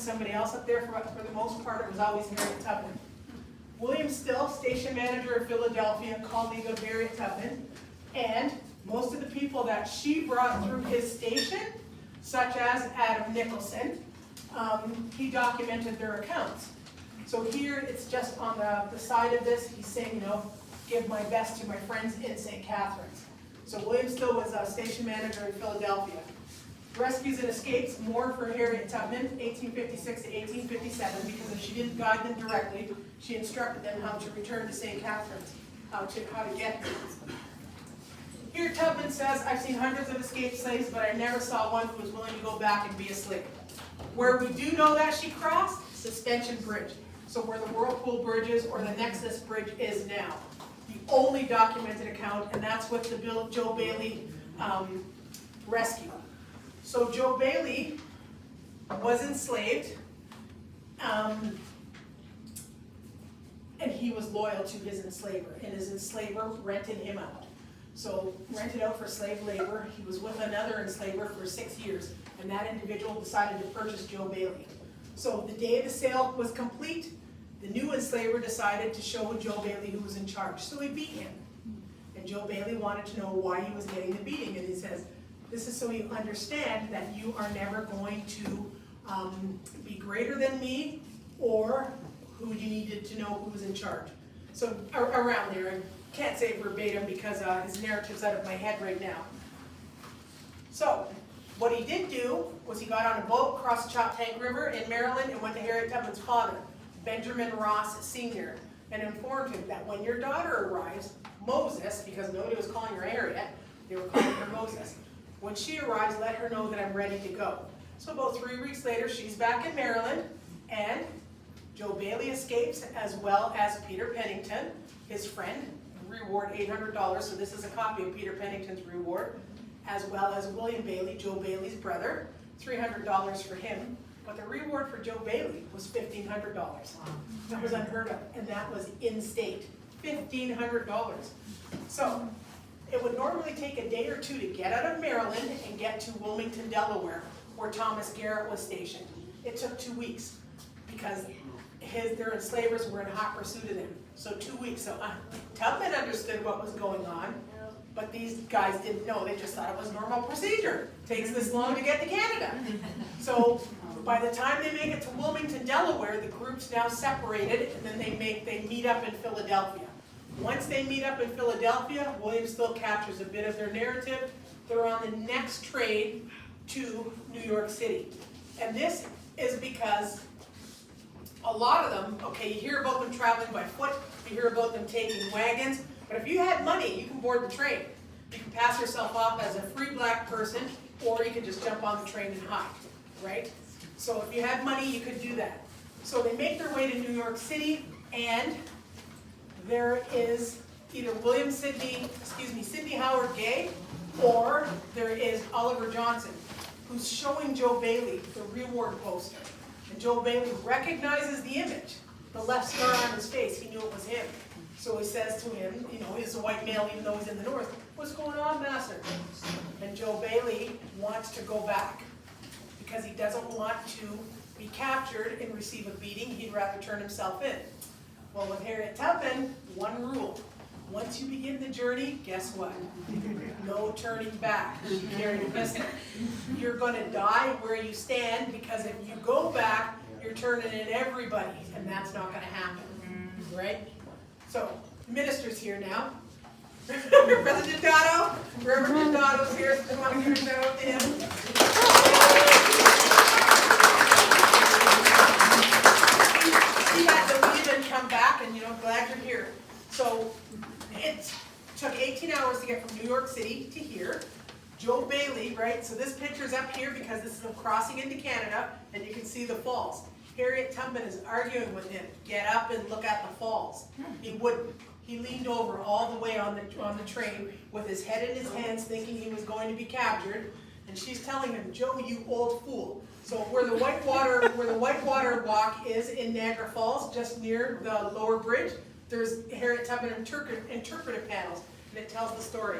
somebody else up there. For the most part, it was always Harriet Tubman. William Still, station manager of Philadelphia, colleague of Harriet Tubman, and most of the people that she brought through his station, such as Adam Nicholson, he documented their accounts. So here it's just on the side of this, he's saying, you know, give my best to my friends in St Catharines. So William Still was a station manager in Philadelphia. Rescues and escapes, more for Harriet Tubman, 1856 to 1857, because if she didn't guide them directly, she instructed them how to return to St Catharines, how to get there. Here Tubman says, I've seen hundreds of escaped slaves, but I never saw one who was willing to go back and be a slave. Where we do know that she crossed, Suspension Bridge. So where the Whirlpool Bridge is, or the Nexus Bridge is now. The only documented account, and that's with the Joe Bailey rescue. So Joe Bailey was enslaved, and he was loyal to his enslaver, and his enslaver rented him out. So rented out for slave labor, he was with another enslaver for 6 years, and that individual decided to purchase Joe Bailey. So the day the sale was complete, the new enslaver decided to show Joe Bailey who was in charge. So he beat him. And Joe Bailey wanted to know why he was getting the beating, and he says, this is so you understand that you are never going to be greater than me, or who you needed to know who was in charge. So around there, I can't say verbatim because his narrative's out of my head right now. So what he did do was he got on a boat, crossed the Choptank River in Maryland, and went to Harriet Tubman's father, Benjamin Ross Sr., and informed him that when your daughter arrives, Moses, because nobody was calling her Harriet, they were calling her Moses. When she arrives, let her know that I'm ready to go. So about 3 weeks later, she's back in Maryland, and Joe Bailey escapes, as well as Peter Pennington, his friend, reward $800, so this is a copy of Peter Pennington's reward, as well as William Bailey, Joe Bailey's brother, $300 for him, but the reward for Joe Bailey was $1,500. That was unheard of, and that was in-state, $1,500. So it would normally take a day or two to get out of Maryland and get to Wilmington, Delaware, where Thomas Garrett was stationed. It took 2 weeks because their enslavers were in hot pursuit of them. So 2 weeks. So Tubman understood what was going on, but these guys didn't know. They just thought it was normal procedure. Takes this long to get to Canada. So by the time they make it to Wilmington, Delaware, the group's now separated, and then they meet up in Philadelphia. Once they meet up in Philadelphia, William Still captures a bit of their narrative. They're on the next train to New York City. And this is because a lot of them, okay, you hear about them traveling by foot, you hear about them taking wagons, but if you had money, you can board the train. You can pass yourself off as a free black person, or you can just jump on the train and hide, right? So if you had money, you could do that. So they make their way to New York City, and there is either Sidney Howard Gay, or there is Oliver Johnson, who's showing Joe Bailey the reward poster. And Joe Bailey recognizes the image, the left scar on his face. He knew it was him. So he says to him, you know, he's a white male even though he's in the north, what's going on, master? And Joe Bailey wants to go back because he doesn't want to be captured and receive a beating. He'd rather turn himself in. Well, with Harriet Tubman, one rule. Once you begin the journey, guess what? No turning back. She carried a pistol. You're going to die where you stand, because if you go back, you're turning in everybody, and that's not going to happen. Right? So, the minister's here now. President Dotto, Reverend Dotto's here, so I want to give a shout out to him. He had to leave and come back, and glad you're here. So it took 18 hours to get from New York City to here. Joe Bailey, right? So this picture's up here because this is a crossing into Canada, and you can see the falls. Harriet Tubman is arguing with him, get up and look at the falls. He wouldn't. He leaned over all the way on the train with his head in his hands, thinking he was going to be captured. And she's telling him, Joe, you old fool. So where the Whitewater Walk is in Niagara Falls, just near the lower bridge, there's Harriet Tubman interpretive panels, and it tells the story.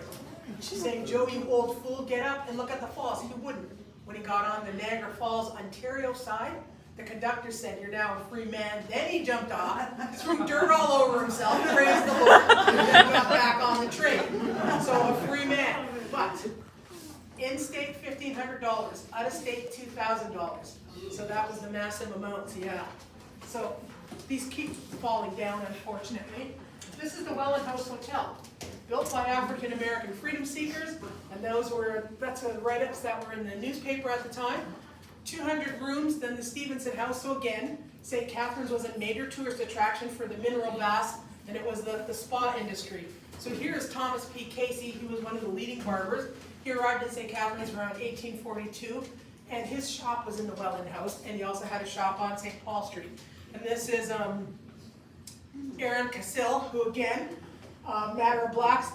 She's saying, Joe, you old fool, get up and look at the falls. He wouldn't. When he got on the Niagara Falls, Ontario side, The conductor said, "You're now a free man." Then he jumped off, threw dirt all over himself, praised the Lord, and then got back on the train. So a free man. But in-state $1,500, out-of-state $2,000. So that was the massive amounts he had. So these keep falling down, unfortunately. This is the Welland House Hotel, built by African American freedom seekers, and that's the write-ups that were in the newspaper at the time. 200 rooms, then the Stevenson House. So again, St. Catharines was a major tourist attraction for the mineral baths, and it was the spa industry. So here is Thomas P. Casey. He was one of the leading barbers. He arrived in St. Catharines around 1842, and his shop was in the Welland House, and he also had a shop on St. Paul Street. And this is Aaron Cassill, who again, Matter of Blacks,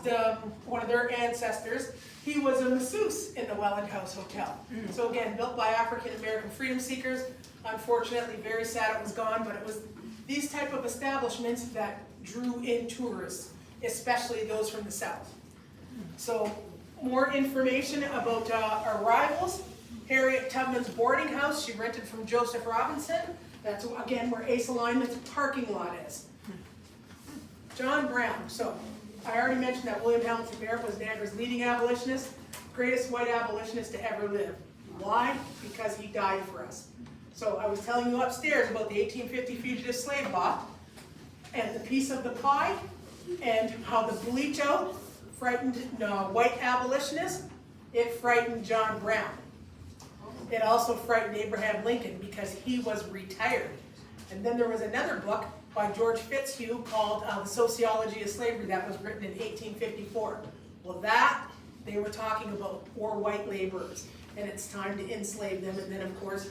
one of their ancestors. He was a masseuse in the Welland House Hotel. So again, built by African American freedom seekers. Unfortunately, very sad it was gone, but it was these type of establishments that drew in tourists, especially those from the South. So more information about our rivals. Harriet Tubman's boarding house, she rented from Joseph Robinson. That's again where Ace Alignment's parking lot is. John Brown. So I already mentioned that William Hamilton Barrett was Niagara's leading abolitionist, greatest white abolitionist to ever live. Why? Because he died for us. So I was telling you upstairs about the 1850 Fugitive Slave Law and the piece of the pie and how the bleach out frightened white abolitionists. It frightened John Brown. It also frightened Abraham Lincoln because he was retired. And then there was another book by George Fitzhugh called The Sociology of Slavery that was written in 1854. Well, that, they were talking about poor white laborers, and it's time to enslave them, and then of course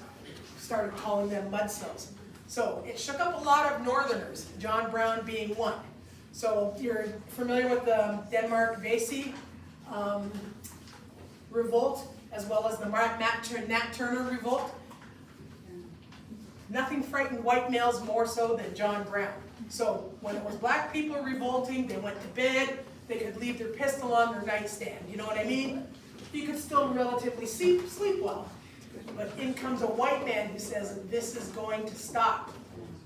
started calling them mudsills. So it shook up a lot of Northerners, John Brown being one. So you're familiar with the Denmark Vesey revolt, as well as the Nat Turner revolt. Nothing frightened white males more so than John Brown. So when it was black people revolting, they went to bed, they could leave their pistol on their nightstand. You know what I mean? You could still relatively sleep well. But in comes a white man who says, this is going to stop.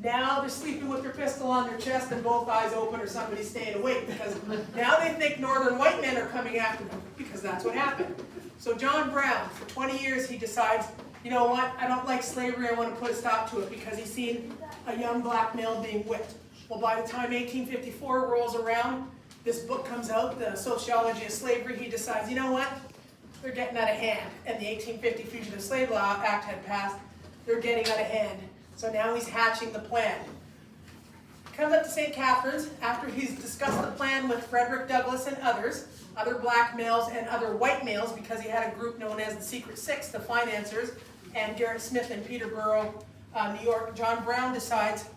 Now they're sleeping with their pistol on their chest and both eyes open, or somebody's staying awake, because now they think northern white men are coming after them, because that's what happened. So John Brown, for 20 years, he decides, you know what, I don't like slavery, I want to put a stop to it, because he's seen a young black male being whipped. Well, by the time 1854 rolls around, this book comes out, the Sociology of Slavery. He decides, you know what, they're getting out of hand. And the 1850 Fugitive Slave Law Act had passed, they're getting out of hand. So now he's hatching the plan. Comes up to St. Catharines after he's discussed the plan with Frederick Douglass and others, other black males and other white males, because he had a group known as the Secret Six, the financiers, and Garrett Smith in Peterborough, New York. John Brown decides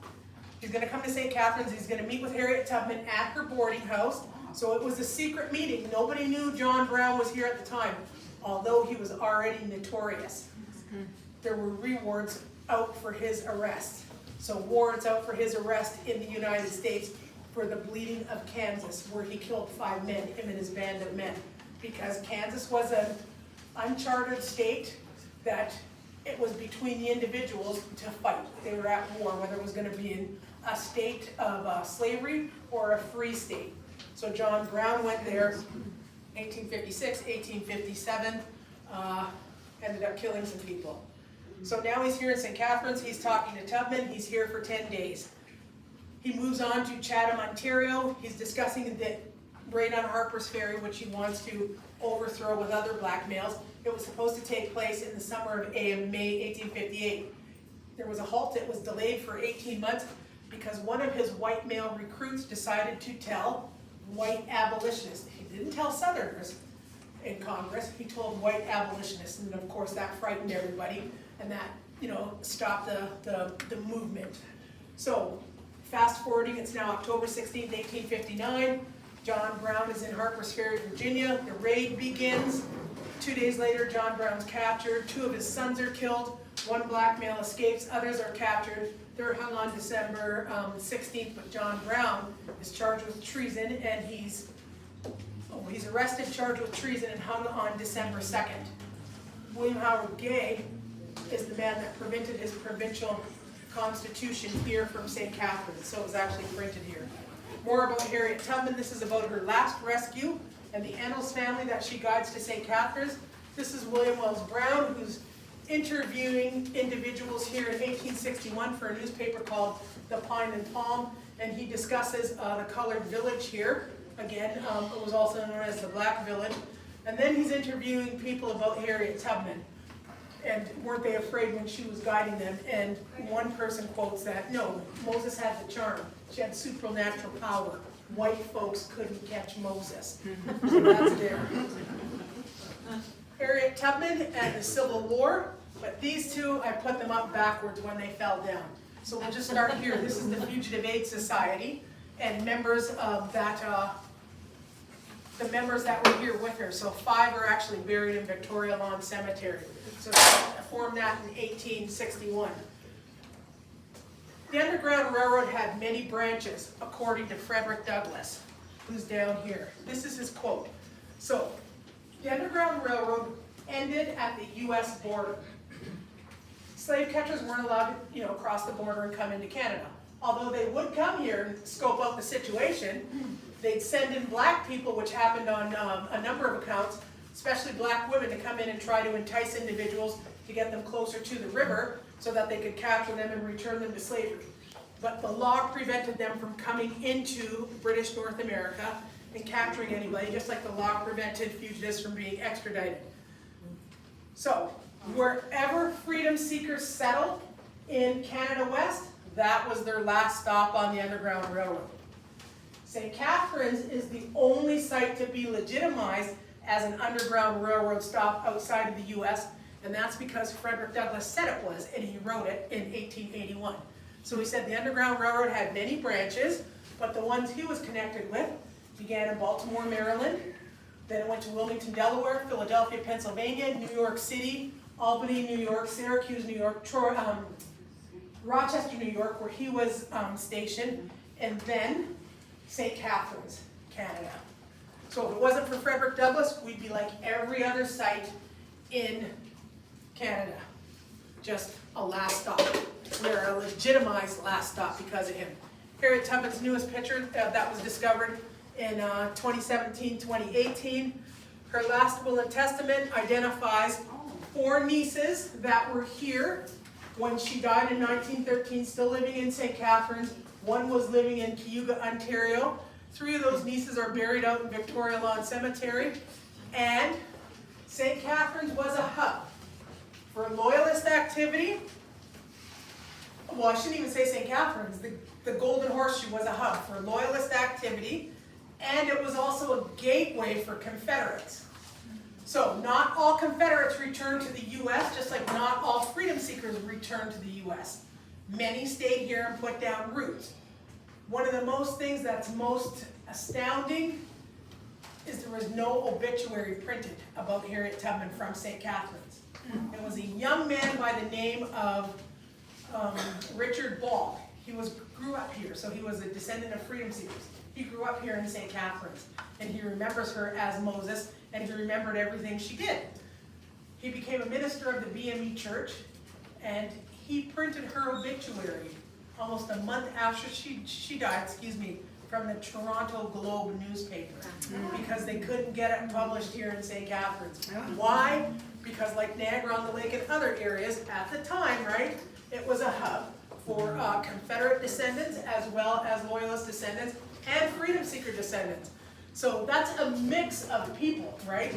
he's going to come to St. Catharines. He's going to meet with Harriet Tubman at her boarding house. So it was a secret meeting. Nobody knew John Brown was here at the time, although he was already notorious. There were rewards out for his arrest. So warrants out for his arrest in the United States for the bleeding of Kansas, where he killed 5 men, him and his band of men. Because Kansas was an uncharted state that it was between the individuals to fight. They were at war, whether it was going to be a state of slavery or a free state. So John Brown went there, 1856, 1857, ended up killing some people. So now he's here in St. Catharines, he's talking to Tubman, he's here for 10 days. He moves on to Chatham, Ontario. He's discussing the raid on Harper's Ferry, which he wants to overthrow with other black males. It was supposed to take place in the summer of May 1858. There was a halt. It was delayed for 18 months because one of his white male recruits decided to tell white abolitionists. He didn't tell Southerners in Congress. He told white abolitionists, and of course that frightened everybody, and that, you know, stopped the movement. So fast forwarding, it's now October 16th, 1859. John Brown is in Harper's Ferry, Virginia. The raid begins. 2 days later, John Brown's captured. 2 of his sons are killed. 1 black male escapes. Others are captured. They're hung on December 16th, but John Brown is charged with treason, and he's arrested, charged with treason, and hung on December 2nd. William Howard Gay is the man that prevented his provincial constitution here from St Catharines, so it was actually printed here. More about Harriet Tubman. This is about her last rescue and the Ennals family that she guides to St Catharines. This is William Wells Brown, who's interviewing individuals here in 1861 for a newspaper called The Pine and Palm, and he discusses the colored village here. Again, it was also known as the Black Village. And then he's interviewing people about Harriet Tubman, and weren't they afraid when she was guiding them? And one person quotes that, no, Moses had the charm. She had supernatural power. White folks couldn't catch Moses. So that's there. Harriet Tubman and the Civil War, but these two, I put them up backwards when they fell down. So we'll just start here. This is the Fugitive Aid Society, and members of that, the members that were here with her. So 5 are actually buried in Victoria Lawn Cemetery. So they formed that in 1861. The Underground Railroad had many branches, according to Frederick Douglass, who's down here. This is his quote. So, the Underground Railroad ended at the U.S. border. Slave catchers weren't allowed to, cross the border and come into Canada. Although they would come here and scope out the situation, they'd send in black people, which happened on a number of accounts, especially black women, to come in and try to entice individuals to get them closer to the river so that they could capture them and return them to slavery. But the law prevented them from coming into British North America and capturing anybody, just like the law prevented fugitives from being extradited. So, wherever freedom seekers settled in Canada West, that was their last stop on the Underground Railroad. St. Catharines is the only site to be legitimized as an Underground Railroad stop outside of the U.S., and that's because Frederick Douglass said it was, and he wrote it in 1881. So he said the Underground Railroad had many branches, but the ones he was connected with began in Baltimore, Maryland, then it went to Wilmington, Delaware, Philadelphia, Pennsylvania, New York City, Albany, New York, Syracuse, New York, Rochester, New York, where he was stationed, and then St. Catharines, Canada. So if it wasn't for Frederick Douglass, we'd be like every other site in Canada. Just a last stop. We're a legitimized last stop because of him. Harriet Tubman's newest picture that was discovered in 2017-2018. Her last will and testament identifies 4 nieces that were here when she died in 1913, still living in St. Catharines. 1 was living in Cayuga, Ontario. 3 of those nieces are buried out in Victoria Lawn Cemetery. And St. Catharines was a hub for Loyalist activity. Well, I shouldn't even say St. Catharines. The Golden Horseshoe was a hub for Loyalist activity, and it was also a gateway for Confederates. So not all Confederates returned to the U.S., just like not all freedom seekers returned to the U.S. Many stayed here and put down roots. One of the most things that's most astounding is there was no obituary printed about Harriet Tubman from St. Catharines. It was a young man by the name of Richard Ball. He grew up here, so he was a descendant of freedom seekers. He grew up here in St. Catharines, and he remembers her as Moses, and he remembered everything she did. He became a minister of the BME church, and he printed her obituary almost a month after she died, from the Toronto Globe newspaper, because they couldn't get it published here in St. Catharines. Why? Because like Niagara on the Lake and other areas at the time, right, it was a hub for Confederate descendants as well as Loyalist descendants and freedom seeker descendants. So that's a mix of people, right?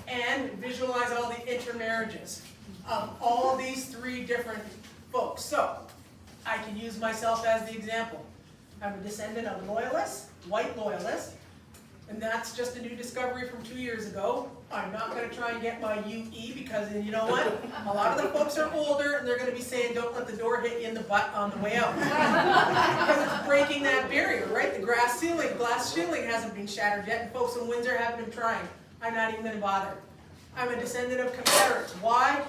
And visualize all the intermarriages of all these 3 different folks. So I can use myself as the example. I'm a descendant of Loyalists, white Loyalists, and that's just a new discovery from 2 years ago. I'm not going to try and get my UE because, you know what? A lot of the folks are older and they're going to be saying, don't let the door hit you in the butt on the way out. Because it's breaking that barrier, right? The glass ceiling hasn't been shattered yet, and folks in Windsor have been trying. I'm not even going to bother. I'm a descendant of Confederates. Why?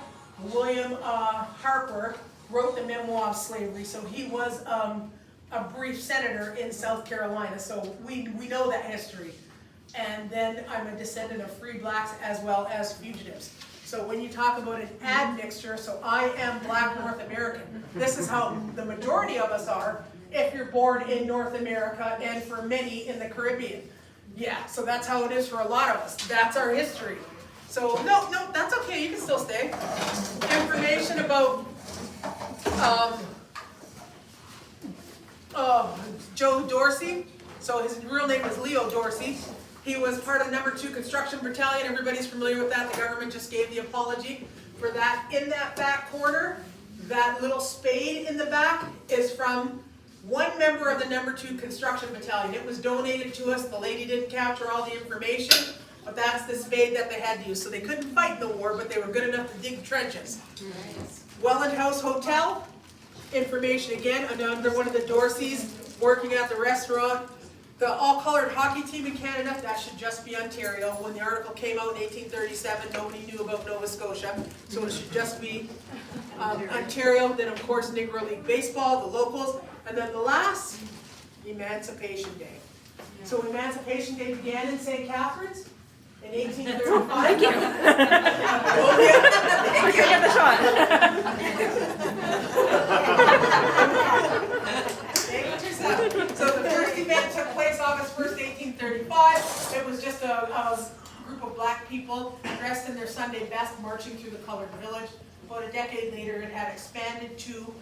William Harper wrote the Memoir of Slavery, so he was a brief senator in South Carolina, so we know that history. And then I'm a descendant of free blacks as well as fugitives. So when you talk about an admixture, so I am Black North American, this is how the majority of us are if you're born in North America and for many in the Caribbean. Yeah, so that's how it is for a lot of us. That's our history. So, no, that's okay, you can still stay. Information about Joe Dorsey. So his real name was Leo Dorsey. He was part of the No. 2 Construction Battalion. Everybody's familiar with that. The government just gave the apology for that. In that back corner, that little spade in the back is from one member of the No. 2 Construction Battalion. It was donated to us. The lady didn't capture all the information, but that's the spade that they had to use. So they couldn't fight in the war, but they were good enough to dig trenches. Nice. Welland House Hotel, information again under one of the Dorseys working at the restaurant. The all-colored hockey team in Canada, that should just be Ontario. When the article came out in 1837, nobody knew about Nova Scotia, so it should just be Ontario. Then, of course, Negro League Baseball, the locals, and then the last, Emancipation Day. So Emancipation Day began in St Catharines in 1835. Thank you. Thank you. Get the shot. So the first event took place August 1st, 1835. It was just a group of Black people dressed in their Sunday best marching through the colored village. About a decade later, it had expanded to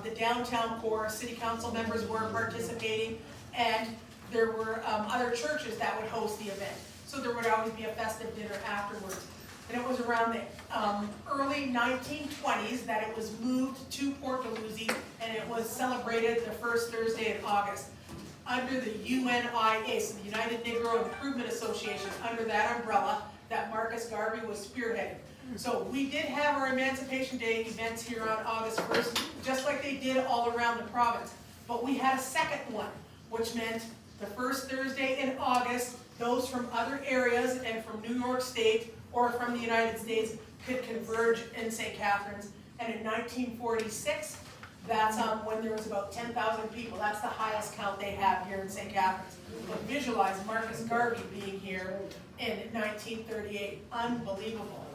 the downtown core. City council members were participating, and there were other churches that would host the event. So there would always be a festive dinner afterwards. And it was around the early 1920s that it was moved to Port Dalhousie, and it was celebrated the first Thursday in August under the UNIA, so the United Negro Improvement Association, under that umbrella that Marcus Garvey was spearheading. So we did have our Emancipation Day events here on August 1st, just like they did all around the province. But we had a second one, which meant the first Thursday in August, those from other areas and from New York State or from the United States could converge in St. Catharines. And in 1946, that's when there was about 10,000 people. That's the highest count they have here in St. Catharines. But visualize Marcus Garvey being here in 1938. Unbelievable.